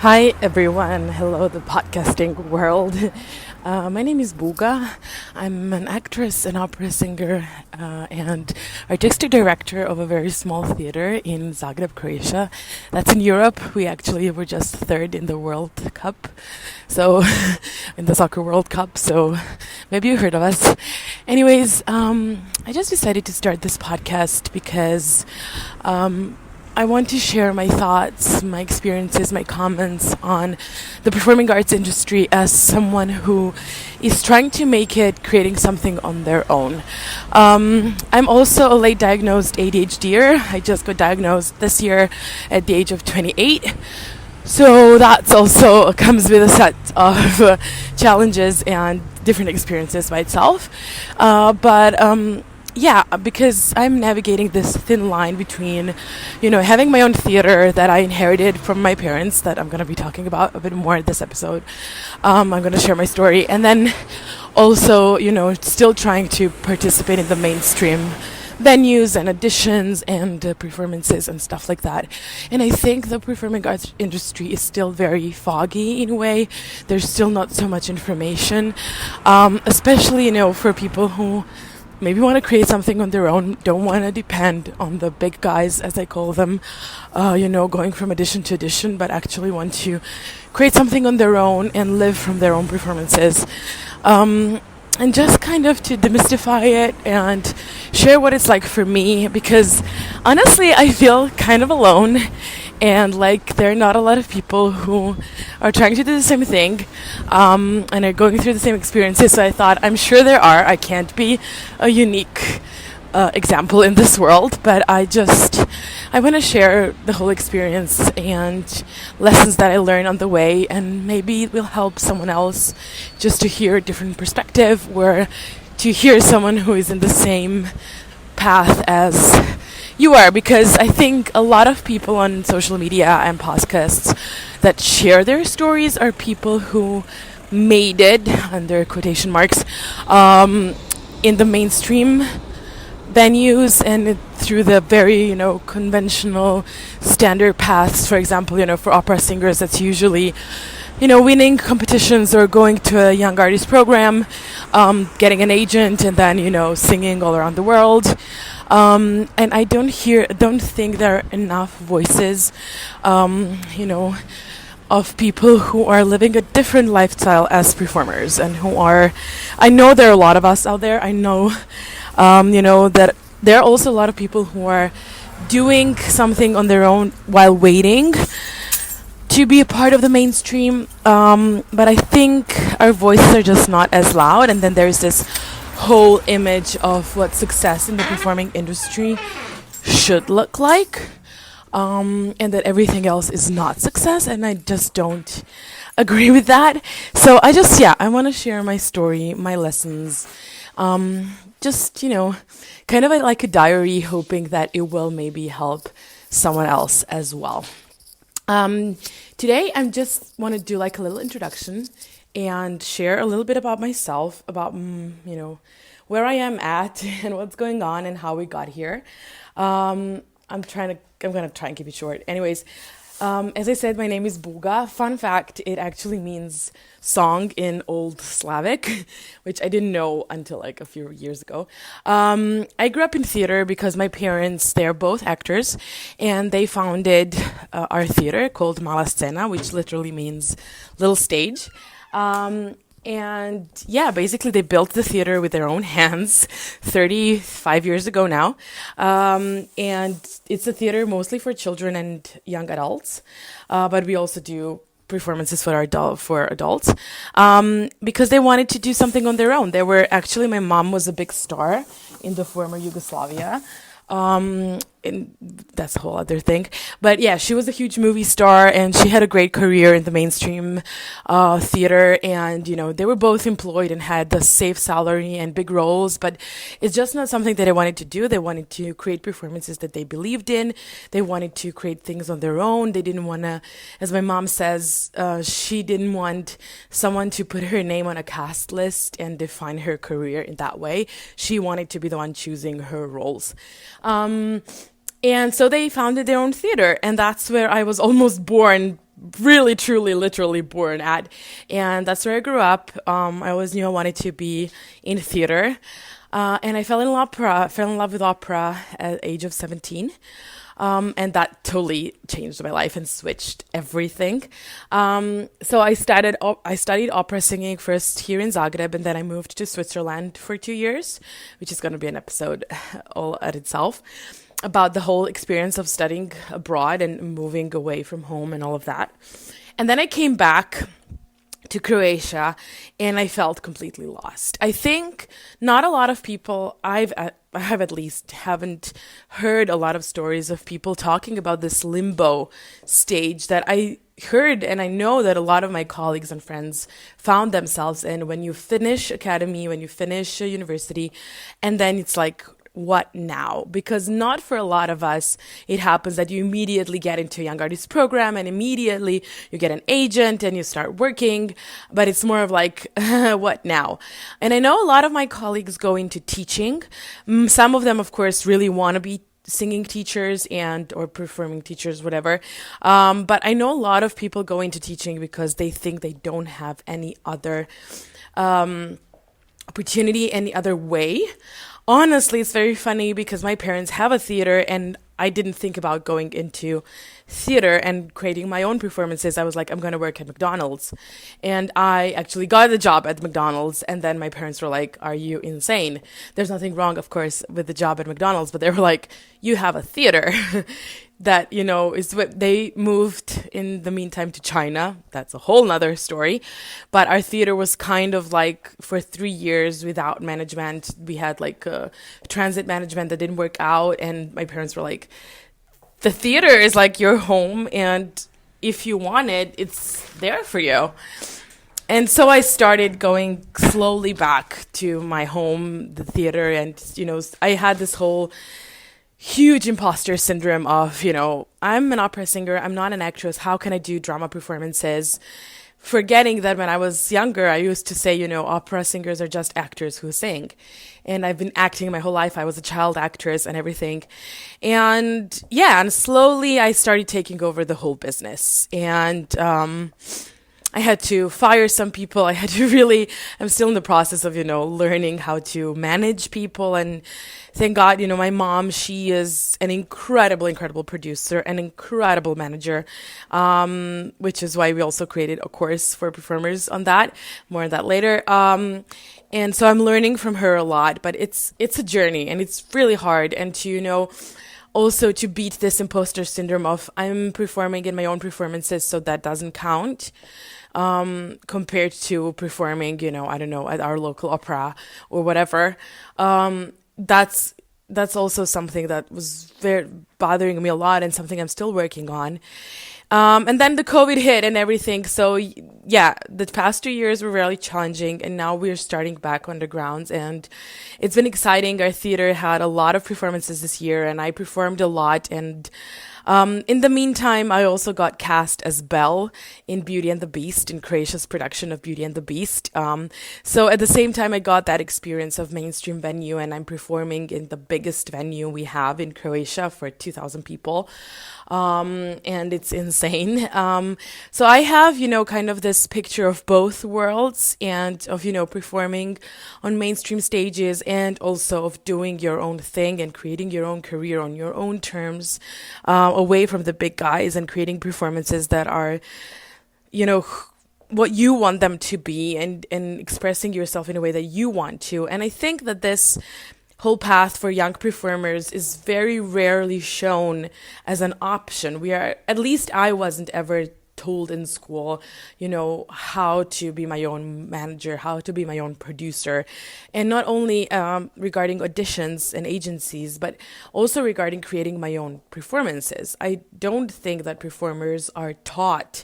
Hi everyone, hello the podcasting world. My name is Buga. I'm an actress, an opera singer, and artistic director of a very small theater in Zagreb, Croatia. That's in Europe. We actually were just third in the World Cup, so in the soccer World Cup. So maybe you heard of us. Anyways, I just decided to start this podcast because I want to share my thoughts, my experiences, my comments on the performing arts industry as someone who is trying to make it, creating something on their own. I'm also a late diagnosed ADHDer. I just got diagnosed this year at the age of 28. So that's also comes with a set of challenges and different experiences by itself. Yeah, because I'm navigating this thin line between, having my own theater that I inherited from my parents that I'm going to be talking about a bit more in this episode. I'm going to share my story. And then also, still trying to participate in the mainstream venues and auditions and performances and stuff like that. And I think the performing arts industry is still very foggy in a way. There's still not so much information, especially, for people who maybe want to create something on their own, don't want to depend on the big guys, as I call them, going from audition to audition, but actually want to create something on their own and live from their own performances. And just kind of to demystify it and share what it's like for me, because honestly, I feel kind of alone. And there are not a lot of people who are trying to do the same thing and are going through the same experiences. So I thought, I'm sure there are. I can't be a unique example in this world, but I want to share the whole experience and lessons that I learned on the way, and maybe it will help someone else just to hear a different perspective, or to hear someone who is in the same path as you are, because I think a lot of people on social media and podcasts that share their stories are people who made it, under quotation marks, in the mainstream venues and through the very, conventional standard paths. For example, for opera singers, that's usually, winning competitions or going to a young artist program, getting an agent, and then, singing all around the world. And I don't think there are enough voices, of people who are living a different lifestyle as performers, and I know there are a lot of us out there. I know, that there are also a lot of people who are doing something on their own while waiting to be a part of the mainstream. But I think our voices are just not as loud. And then there's this whole image of what success in the performing industry should look like, and that everything else is not success, and I just don't agree with that. So I want to share my story, my lessons, kind of like a diary, hoping that it will maybe help someone else as well. Today I just want to do like a little introduction and share a little bit about myself, about, where I am at and what's going on and how we got here. I'm going to try and keep it short. Anyways, as I said, my name is Buga. Fun fact, it actually means song in Old Slavic, which I didn't know until like a few years ago. I grew up in theater because my parents, they're both actors, and they founded our theater called Malo, which literally means little stage. And yeah, basically they built the theater with their own hands 35 years ago now. And it's a theater mostly for children and young adults. But we also do performances for adults. Because they wanted to do something on their own. My mom was a big star in the former Yugoslavia. And that's a whole other thing. But yeah, she was a huge movie star, and she had a great career in the mainstream theater. And, they were both employed and had the safe salary and big roles. But it's just not something that they wanted to do. They wanted to create performances that they believed in. They wanted to create things on their own. They didn't want to, as my mom says, she didn't want someone to put her name on a cast list and define her career in that way. She wanted to be the one choosing her roles. And so they founded their own theater, and that's where I was almost born really, truly, literally born at. And that's where I grew up. I always knew I wanted to be in theater. And I fell in love with opera at the age of 17. And that totally changed my life and switched everything. So I studied opera singing first here in Zagreb, and then I moved to Switzerland for 2 years, which is going to be an episode all at itself, about the whole experience of studying abroad and moving away from home and all of that. And then I came back to Croatia and I felt completely lost. I think not a lot of people, I have at least haven't heard a lot of stories of people talking about this limbo stage that I heard, and I know that a lot of my colleagues and friends found themselves in when you finish academy, when you finish a university, and then it's like, what now? Because not for a lot of us, it happens that you immediately get into a young artist program and immediately you get an agent and you start working, but it's more of like, what now? And I know a lot of my colleagues go into teaching. Some of them, of course, really want to be singing teachers or performing teachers, whatever. But I know a lot of people go into teaching because they think they don't have any other opportunity, any other way. Honestly, it's very funny because my parents have a theater and I didn't think about going into theater and creating my own performances. I was like, I'm going to work at McDonald's. And I actually got a job at McDonald's. And then my parents were like, are you insane? There's nothing wrong, of course, with the job at McDonald's. But they were like, you have a theater. That, is what they moved in the meantime to China. That's a whole nother story. But our theater was kind of like for 3 years without management. We had like a transit management that didn't work out. And my parents were like, the theater is like your home. And if you want it, it's there for you. And so I started going slowly back to my home, the theater. And, I had this whole huge imposter syndrome of, I'm an opera singer, I'm not an actress, how can I do drama performances? Forgetting that when I was younger, I used to say, opera singers are just actors who sing. And I've been acting my whole life. I was a child actress and everything. And slowly I started taking over the whole business. And I had to fire some people. I'm still in the process of, learning how to manage people. And thank God, my mom, she is an incredible producer, an incredible manager, which is why we also created a course for performers on that. More on that later. And so I'm learning from her a lot, but it's a journey and it's really hard. And to, also to beat this imposter syndrome of I'm performing in my own performances, so that doesn't count. Compared to performing, I don't know, at our local opera or whatever. That's also something that was very bothering me a lot and something I'm still working on. And then the COVID hit and everything. So the past 2 years were really challenging, and now we're starting back on the grounds, and it's been exciting. Our theater had a lot of performances this year, and I performed a lot. And in the meantime, I also got cast as Belle in Beauty and the Beast, in Croatia's production of Beauty and the Beast. So at the same time, I got that experience of mainstream venue, and I'm performing in the biggest venue we have in Croatia for 2,000 people. And it's insane. So I have, kind of this picture of both worlds, and of, performing on mainstream stages, and also of doing your own thing and creating your own career on your own terms, away from the big guys, and creating performances that are, what you want them to be, and expressing yourself in a way that you want to. And I think that this whole path for young performers is very rarely shown as an option. At least I wasn't ever told in school, how to be my own manager, how to be my own producer. And not only regarding auditions and agencies, but also regarding creating my own performances. I don't think that performers are taught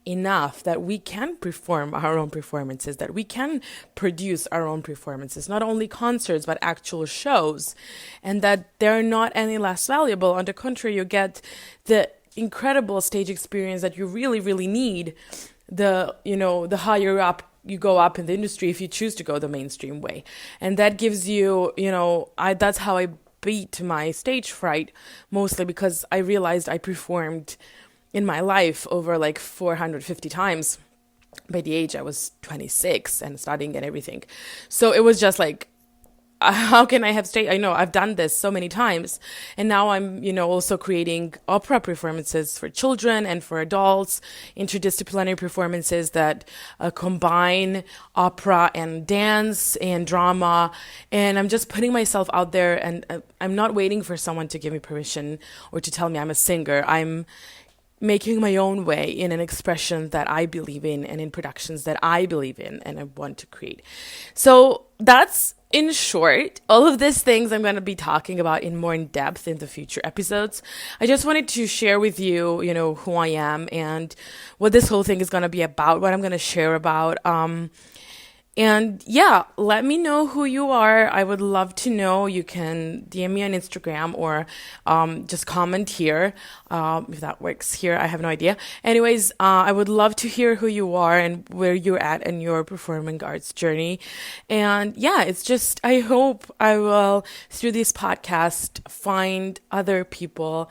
enough that we can perform our own performances, that we can produce our own performances, not only concerts, but actual shows, and that they're not any less valuable. On the contrary, you get the incredible stage experience that you really, really need, the higher up you go up in the industry, if you choose to go the mainstream way. And that gives you, that's how I beat my stage fright, mostly because I realized I performed in my life over like 450 times by the age I was 26 and studying and everything. So it was just like, how can I have stayed? I know I've done this so many times, and now I'm, also creating opera performances for children and for adults, interdisciplinary performances that combine opera and dance and drama. And I'm just putting myself out there, and I'm not waiting for someone to give me permission or to tell me I'm a singer. I'm making my own way in an expression that I believe in and in productions that I believe in and I want to create. So that's, in short, all of these things I'm going to be talking about in more in depth in the future episodes. I just wanted to share with you, who I am and what this whole thing is going to be about, what I'm going to share about. And yeah, let me know who you are. I would love to know. You can DM me on Instagram or just comment here if that works here. I have no idea. Anyways, I would love to hear who you are and where you're at in your performing arts journey. And yeah, it's just, I hope I will, through this podcast, find other people,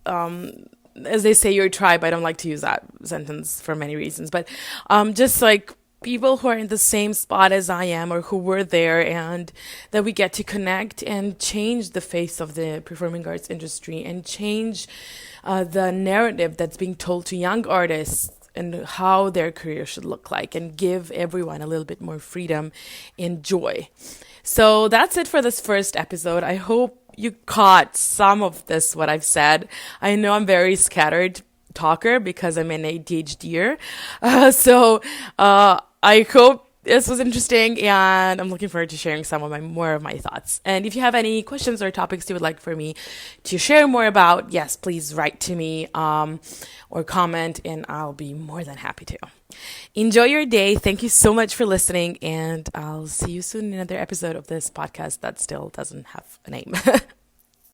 as they say, your tribe. I don't like to use that sentence for many reasons, but just like people who are in the same spot as I am or who were there, and that we get to connect and change the face of the performing arts industry and change the narrative that's being told to young artists and how their career should look like, and give everyone a little bit more freedom and joy. So that's it for this first episode. I hope you caught some of this, what I've said. I know I'm very scattered talker because I'm an ADHDer. So I hope this was interesting, and I'm looking forward to sharing some of more of my thoughts. And if you have any questions or topics you would like for me to share more about, yes, please write to me or comment, and I'll be more than happy to. Enjoy your day. Thank you so much for listening, and I'll see you soon in another episode of this podcast that still doesn't have a name.